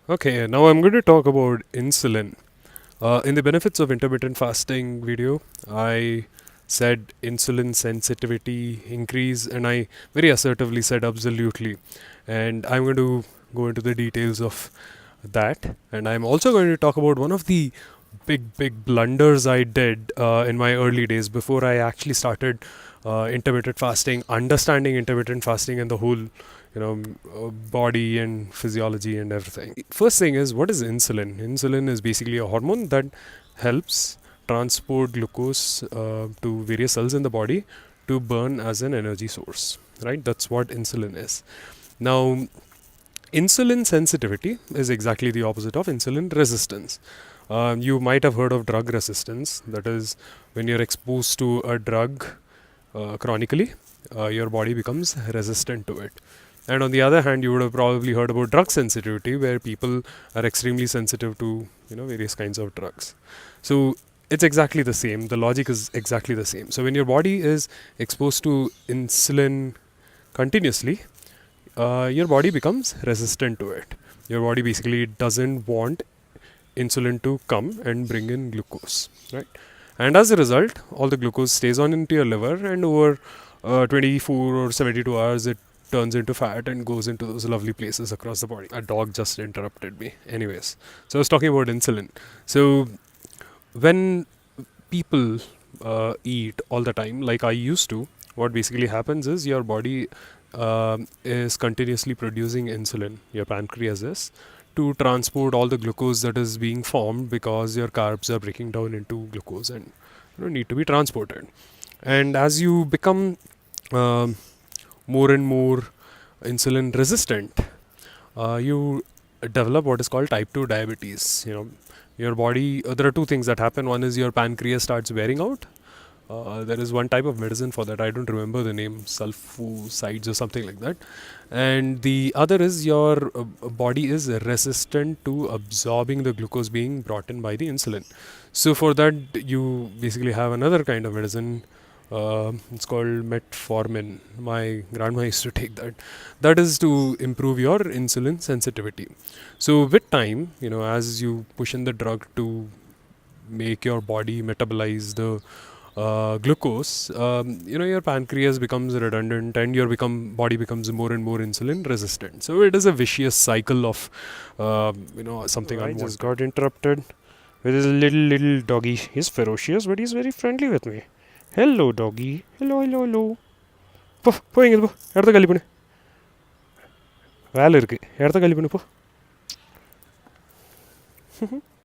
Okay, now I'm going to talk about insulin. In the benefits of intermittent fasting video, I said insulin sensitivity increase, and I very assertively said absolutely. And I'm going to go into the details of that. And I'm also going to talk about one of the big blunders I did in my early days before I actually started intermittent fasting, understanding intermittent fasting and the whole, body and physiology and everything. First thing is, what is insulin? Insulin is basically a hormone that helps transport glucose to various cells in the body to burn as an energy source. Right? That's what insulin is. Now, insulin sensitivity is exactly the opposite of insulin resistance. You might have heard of drug resistance. That is, when you're exposed to a drug chronically, your body becomes resistant to it. And on the other hand, you would have probably heard about drug sensitivity, where people are extremely sensitive to various kinds of drugs. So it's exactly the same. The logic is exactly the same. So when your body is exposed to insulin continuously, your body becomes resistant to it. Your body basically doesn't want insulin to come and bring in glucose, right? And as a result, all the glucose stays on into your liver, and over 24 or 72 hours, it turns into fat and goes into those lovely places across the body. A dog just interrupted me. Anyways, so I was talking about insulin. So when people eat all the time, like I used to, what basically happens is your body is continuously producing insulin, your pancreas is, to transport all the glucose that is being formed because your carbs are breaking down into glucose and need to be transported. And as you become um more and more insulin resistant, you develop what is called type 2 diabetes. Your body, there are two things that happen. One is your pancreas starts wearing out. There is one type of medicine for that. I don't remember the name, sulfosides or something like that. And the other is your body is resistant to absorbing the glucose being brought in by the insulin. So for that, you basically have another kind of medicine. It's called metformin. My grandma used to take that. That is to improve your insulin sensitivity. So with time, as you push in the drug to make your body metabolize the glucose, your pancreas becomes redundant, and your body becomes more and more insulin resistant. So it is a vicious cycle of, something I just got interrupted with his little doggy. He's ferocious, but he's very friendly with me. Hello, doggy. Hello. போ இங்கே போ, இடத்த காலி பண்ணு. வேலை இருக்கு, இடத்த காலி பண்ணு போ.